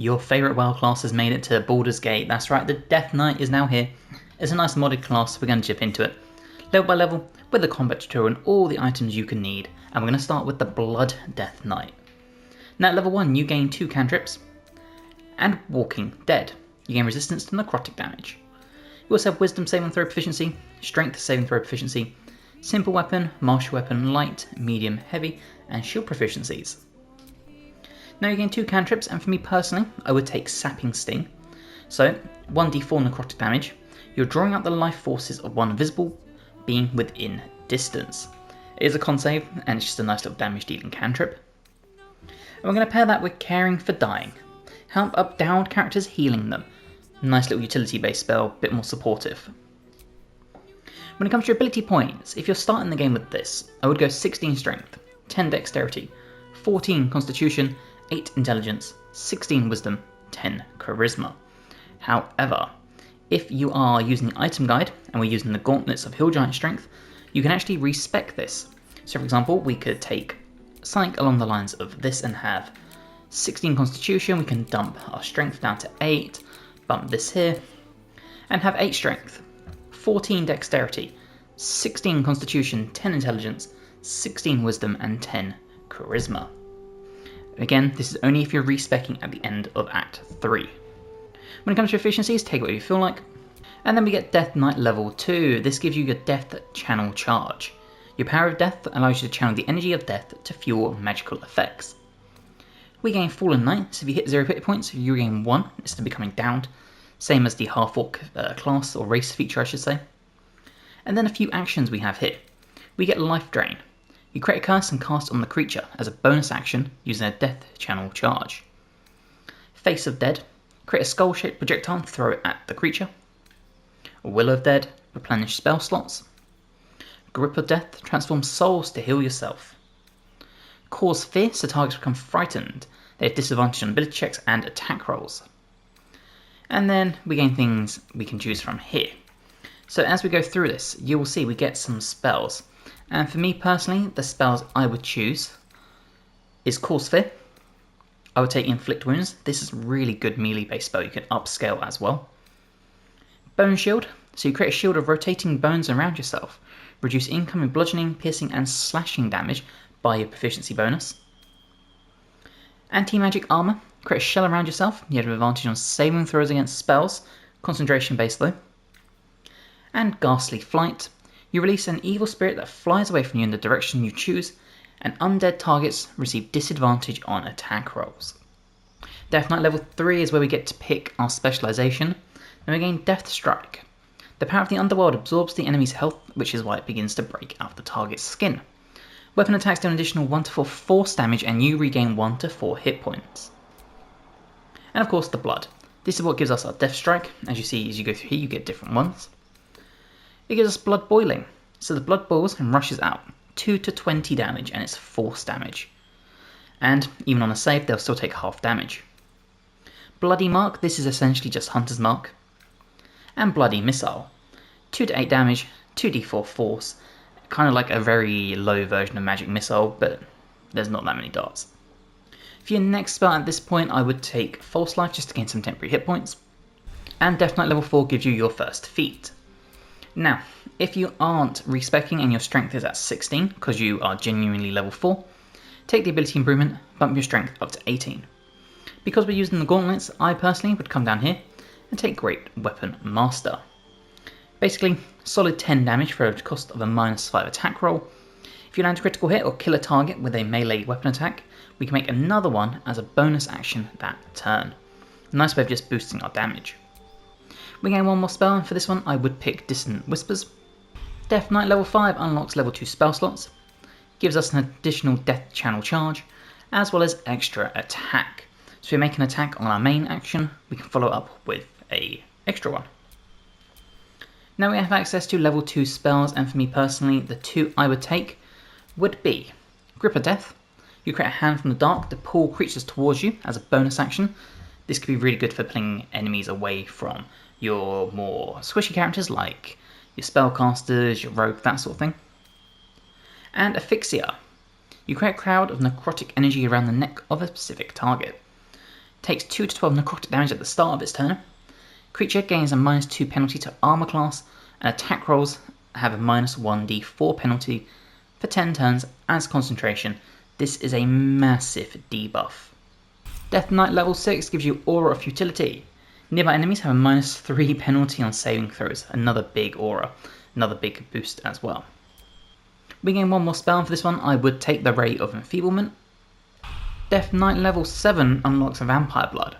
Your favourite WoW class has made it to Baldur's Gate. That's right, the Death Knight is now here. It's a nice modded class, we're going to dip into it. Level by level, with the combat tutorial and all the items you can need. And we're going to start with the Blood Death Knight. Now at level 1 you gain 2 cantrips and Walking Dead. You gain resistance to necrotic damage. You also have Wisdom saving throw proficiency, Strength saving throw proficiency, Simple weapon, martial weapon, light, medium, heavy, and shield proficiencies. Now you gain 2 cantrips, and for me personally, I would take Sapping Sting. So, 1d4 necrotic damage. You're drawing out the life forces of one visible being within distance. It is a con save, and it's just a nice little damage dealing cantrip. And we're going to pair that with Caring for Dying. Help up downed characters, healing them. Nice little utility based spell, a bit more supportive. When it comes to your ability points, if you're starting the game with this, I would go 16 Strength, 10 Dexterity, 14 Constitution, 8 Intelligence, 16 Wisdom, 10 Charisma. However, if you are using the item guide, and we're using the Gauntlets of Hill Giant Strength, you can actually respec this. So for example, we could take something along the lines of this and have 16 Constitution, we can dump our Strength down to 8, bump this here, and have 8 Strength, 14 Dexterity, 16 Constitution, 10 Intelligence, 16 Wisdom, and 10 Charisma. Again, this is only if you're respecing at the end of Act 3. When it comes to efficiencies, take what you feel like. And then we get Death Knight level 2. This gives you your Death Channel Charge. Your Power of Death allows you to channel the energy of death to fuel magical effects. We gain Fallen Knight, so if you hit 0 hit points, you gain 1 instead of becoming downed. Same as the Half-Orc class, or race feature I should say. And then a few actions we have here. We get Life Drain. You create a curse and cast on the creature as a bonus action using a Death Channel Charge. Face of Dead. Create a skull-shaped projectile and throw it at the creature. Will of Dead. Replenish spell slots. Grip of Death. Transform souls to heal yourself. Cause Fear, so targets become frightened. They have disadvantage on ability checks and attack rolls. And then we gain things we can choose from here. So as we go through this, you will see we get some spells. And for me personally, the spells I would choose is Cause Fear. I would take Inflict Wounds. This is a really good melee based spell you can upscale as well. Bone Shield. So you create a shield of rotating bones around yourself. Reduce incoming bludgeoning, piercing, and slashing damage by your proficiency bonus. Anti-Magic Armor. Create a shell around yourself. You have an advantage on saving throws against spells, concentration based though. And Ghastly Flight. You release an evil spirit that flies away from you in the direction you choose, and undead targets receive disadvantage on attack rolls. Death Knight level 3 is where we get to pick our specialization. Then we gain Death Strike. The power of the underworld absorbs the enemy's health, which is why it begins to break out the target's skin. Weapon attacks do an additional 1 to 4 force damage, and you regain 1 to 4 hit points. And of course the blood. This is what gives us our Death Strike. As you see, as you go through here, you get different ones. It gives us Blood Boiling. So the blood boils and rushes out. 2 to 20 damage, and it's force damage. And even on a save, they'll still take half damage. Bloody Mark, this is essentially just Hunter's Mark. And Bloody Missile. 2 to 8 damage, 2d4 force. Kind of like a very low version of Magic Missile, but there's not that many darts. For your next spell at this point, I would take False Life just to gain some temporary hit points. And Death Knight level 4 gives you your first feat. Now, if you aren't respecing and your strength is at 16, because you are genuinely level 4, take the ability improvement, bump your strength up to 18. Because we're using the gauntlets, I personally would come down here and take Great Weapon Master. Basically, solid 10 damage for a cost of a -5 attack roll. If you land a critical hit or kill a target with a melee weapon attack, we can make another one as a bonus action that turn. A nice way of just boosting our damage. We gain one more spell, and for this one I would pick Dissonant Whispers. Death Knight level 5 unlocks level 2 spell slots, gives us an additional Death Channel Charge, as well as extra attack. So if we make an attack on our main action, we can follow up with a extra one. Now we have access to level 2 spells, and for me personally, the 2 I would take would be Grip of Death. You create a hand from the dark to pull creatures towards you as a bonus action. This could be really good for pulling enemies away from your more squishy characters like your spellcasters, your rogue, that sort of thing. And Asphyxia. You create a cloud of necrotic energy around the neck of a specific target. takes 2 to 12 necrotic damage at the start of its turn. Creature gains a -2 penalty to armor class, and attack rolls have a -1d4 penalty for 10 turns as concentration. This is a massive debuff. Death Knight level 6 gives you Aura of Futility. Nearby enemies have a -3 penalty on saving throws, another big aura, another big boost as well. We gain one more spell, and for this one I would take the Ray of Enfeeblement. Death Knight level 7 unlocks Vampire Blood.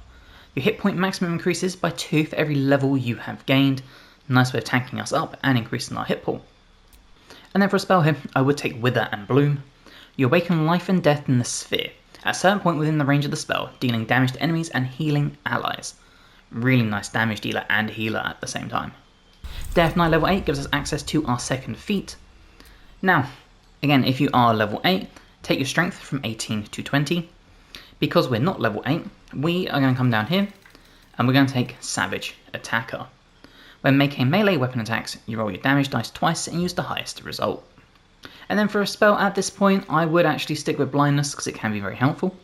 Your hit point maximum increases by 2 for every level you have gained. Nice way of tanking us up and increasing our hit pool. And then for a spell here, I would take Wither and Bloom. You awaken life and death in the sphere, at a certain point within the range of the spell, dealing damage to enemies and healing allies. Really nice damage dealer and healer at the same time. Death Knight level 8 gives us access to our second feat. Now, again, if you are level 8, take your strength from 18 to 20. Because we're not level 8, we are going to come down here, and we're going to take Savage Attacker. When making melee weapon attacks, you roll your damage dice twice and use the highest result. And then for a spell at this point, I would actually stick with Blindness because it can be very helpful.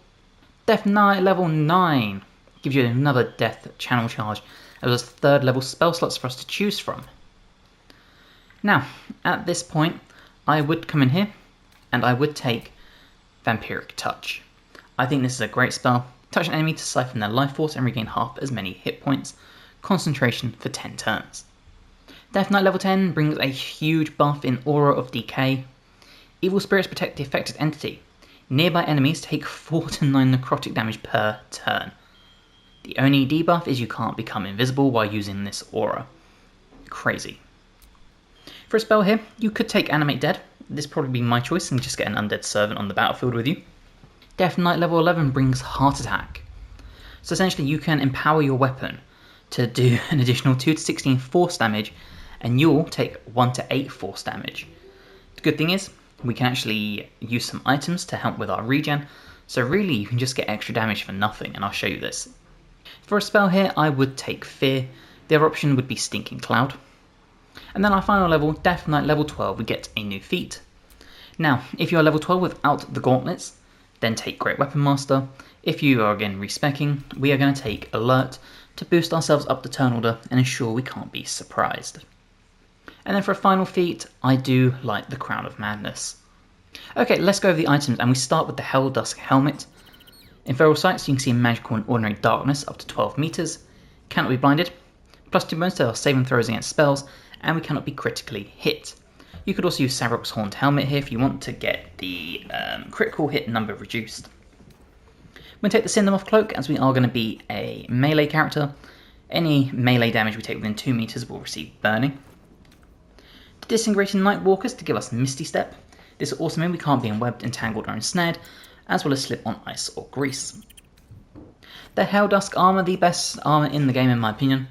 Death Knight level 9 gives you another Death Channel Charge, as well as 3rd level spell slots for us to choose from. Now, at this point, I would come in here, and I would take Vampiric Touch. I think this is a great spell. Touch an enemy to siphon their life force and regain half as many hit points. Concentration for 10 turns. Death Knight level 10 brings a huge buff in Aura of Decay. Evil Spirits protect the affected entity. Nearby enemies take 4 to 9 necrotic damage per turn. The only debuff is you can't become invisible while using this aura. Crazy. For a spell here, you could take Animate Dead. This would probably be my choice and just get an undead servant on the battlefield with you. Death Knight level 11 brings Heart Attack. So essentially you can empower your weapon to do an additional 2 to 16 force damage, and you'll take 1 to 8 force damage. The good thing is, we can actually use some items to help with our regen, so really you can just get extra damage for nothing, and I'll show you this. For a spell here, I would take Fear. The other option would be Stinking Cloud. And then our final level, Death Knight level 12, we get a new feat. Now, if you are level 12 without the gauntlets, then take Great Weapon Master. If you are again respeccing, we are going to take Alert to boost ourselves up the turn order and ensure we can't be surprised. And then for a final feat, I do like the Crown of Madness. Okay, let's go over the items, and we start with the Hell Dusk Helmet. In Feral Sights, you can see magical and ordinary darkness up to 12 meters. Cannot be blinded. +2 bonus to our saving throws against spells, and we cannot be critically hit. You could also use Savrok's Horned Helmet here if you want to get the critical hit number reduced. We're going to take the Cindermoth Cloak, as we are going to be a melee character. Any melee damage we take within 2 meters will receive burning. The Disintegrating Nightwalkers to give us Misty Step. This will also mean we can't be enwebbed, entangled or ensnared, as well as slip on ice or grease. The Hell Dusk Armor, the best armor in the game in my opinion.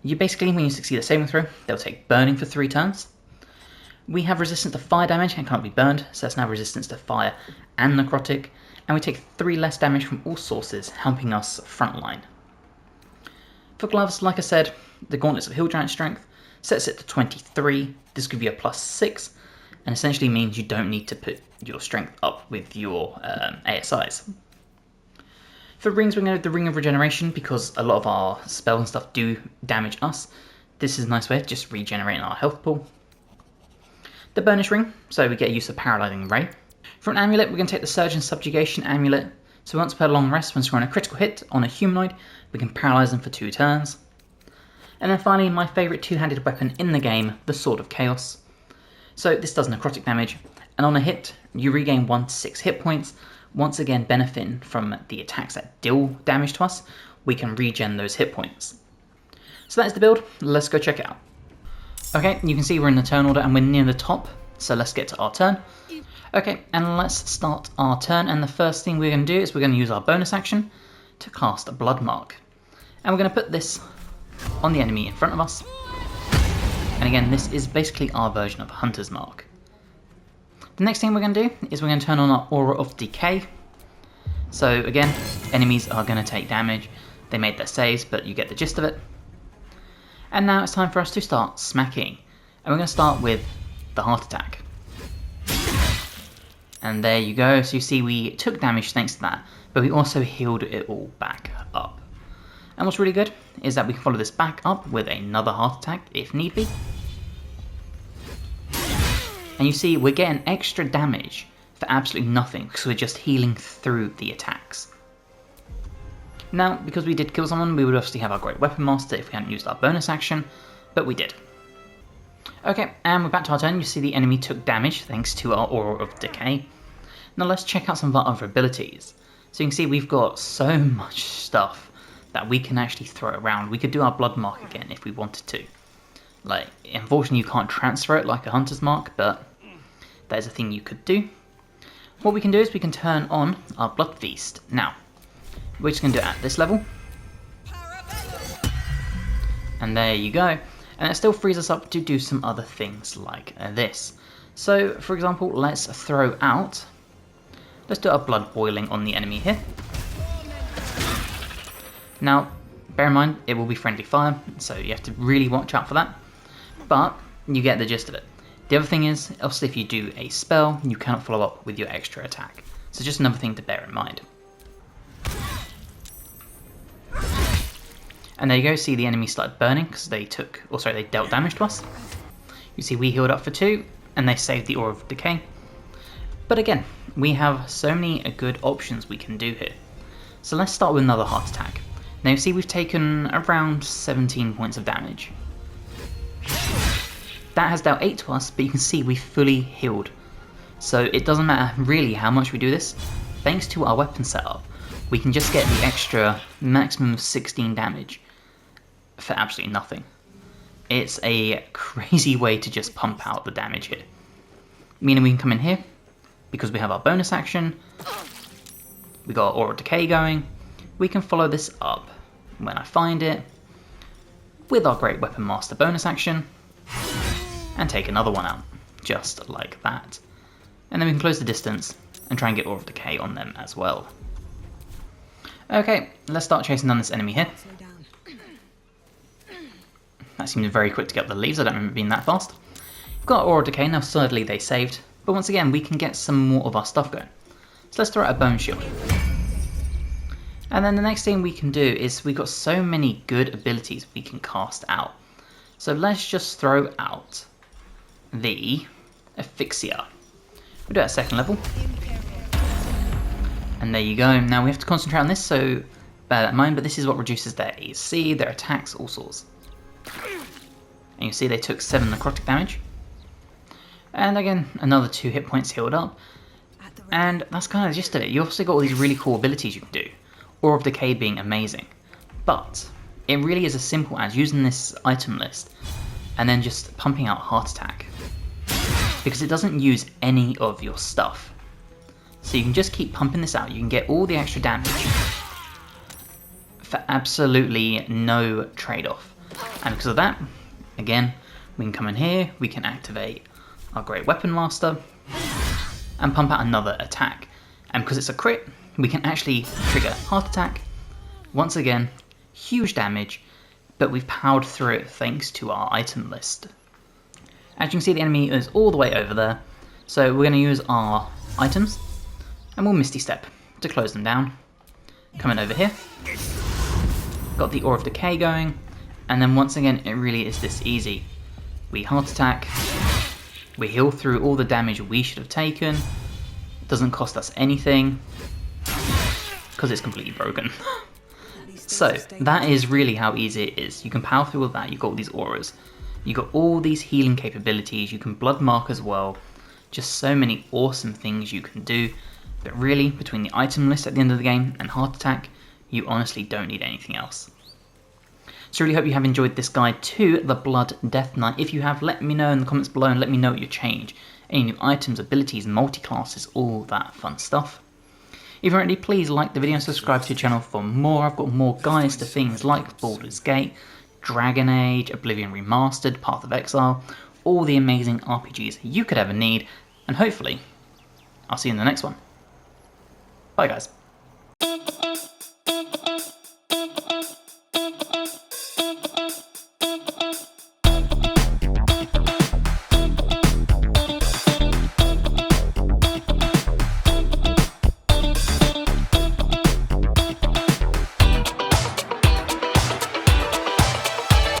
You basically, when you succeed a saving throw, they'll take burning for 3 turns. We have resistance to fire damage and can't be burned, so that's now resistance to fire and necrotic, and we take 3 less damage from all sources, helping us frontline. For gloves, like I said, the Gauntlets of Hill Giant Strength sets it to 23. This gives you a +6, and essentially means you don't need to put your strength up with your ASIs. For rings, we're going to have the Ring of Regeneration, because a lot of our spells and stuff do damage us. This is a nice way of just regenerating our health pool. The Burnish Ring, so we get use of Paralysing Ray. For an amulet, we're going to take the Surge and Subjugation amulet. So once per long rest, when scoring a critical hit on a humanoid, we can paralyse them for 2 turns. And then finally, my favourite 2-handed weapon in the game, the Sword of Chaos. So this does necrotic damage, and on a hit, you regain 1 to 6 hit points. Once again, benefiting from the attacks that deal damage to us, we can regen those hit points. So that is the build. Let's go check it out. Okay, you can see we're in the turn order and we're near the top, so let's get to our turn. Okay, and let's start our turn, and the first thing we're going to do is we're going to use our bonus action to cast a Blood Mark. And we're going to put this on the enemy in front of us. And again, this is basically our version of Hunter's Mark. The next thing we're going to do is we're going to turn on our Aura of Decay. So again, enemies are going to take damage. They made their saves, but you get the gist of it. And now it's time for us to start smacking. And we're going to start with the Heart Attack. And there you go, so you see we took damage thanks to that but we also healed it all back up. And what's really good is that we can follow this back up with another heart attack if need be. And you see we're getting extra damage for absolutely nothing because we're just healing through the attacks. Now, because we did kill someone, we would obviously have our Great Weapon Master if we hadn't used our bonus action, but we did. Okay, and we're back to our turn. You see the enemy took damage thanks to our Aura of Decay. Now let's check out some of our other abilities. So you can see we've got so much stuff that we can actually throw around. We could do our Blood Mark again if we wanted to. Like, unfortunately you can't transfer it like a Hunter's Mark, but that is a thing you could do. What we can do is we can turn on our Blood Feast. Now, we're just going to do it at this level. And there you go. And it still frees us up to do some other things like this. So, for example, let's throw out... Let's do our Blood Boiling on the enemy here. Now, bear in mind, it will be friendly fire, so you have to really watch out for that. But you get the gist of it. The other thing is, obviously if you do a spell, you cannot follow up with your extra attack. So just another thing to bear in mind. And there you go, see the enemy started burning because they dealt damage to us. You see we healed up for 2, and they saved the Aura of Decay. But again, we have so many good options we can do here. So let's start with another heart attack. Now you see we've taken around 17 points of damage. That has dealt 8 to us, but you can see we fully healed. So it doesn't matter really how much we do this. Thanks to our weapon setup, we can just get the extra maximum of 16 damage for absolutely nothing. It's a crazy way to just pump out the damage here. Meaning we can come in here, because we have our bonus action, we got Aura Decay going, we can follow this up when I find it, with our Great Weapon Master bonus action, and take another one out, just like that. And then we can close the distance and try and get Aura of Decay on them as well. Okay, let's start chasing down this enemy here. That seemed very quick to get up the leaves, I don't remember it being that fast. We've got Aura of Decay, now thirdly they saved, but once again we can get some more of our stuff going. So let's throw out a Bone Shield. And then the next thing we can do is we've got so many good abilities we can cast out. So let's just throw out the Asphyxia. We'll do it at 2nd level. And there you go. Now we have to concentrate on this, so bear that in mind, but this is what reduces their AC, their attacks, all sorts. And you see they took 7 necrotic damage. And again, another 2 hit points healed up. And that's kind of the gist of it. You also got all these really cool abilities you can do. Aura of Decay being amazing. But it really is as simple as using this item list and then just pumping out Heart Attack. Because it doesn't use any of your stuff. So you can just keep pumping this out. You can get all the extra damage for absolutely no trade-off. And because of that, again, we can come in here, we can activate our Great Weapon Master and pump out another attack. And because it's a crit, we can actually trigger Heart Attack. Once again, huge damage, but we've powered through it thanks to our item list. As you can see, the enemy is all the way over there, so we're going to use our items, and we'll Misty Step to close them down. Coming over here, got the Aura of Decay going, and then once again, it really is this easy. We Heart Attack, we heal through all the damage we should have taken, it doesn't cost us anything, because it's completely broken. So, that is really how easy it is. You can power through all that, you've got all these auras, you've got all these healing capabilities, you can blood mark as well, just so many awesome things you can do, but really, between the item list at the end of the game and Heart Attack, you honestly don't need anything else. So really hope you have enjoyed this guide to the Blood Death Knight. If you have, let me know in the comments below and let me know what you change. Any new items, abilities, multi-classes, all that fun stuff. If you're ready, please like the video and subscribe to the channel for more. I've got more guides to things like Baldur's Gate, Dragon Age, Oblivion Remastered, Path of Exile, all the amazing RPGs you could ever need, and hopefully, I'll see you in the next one. Bye guys.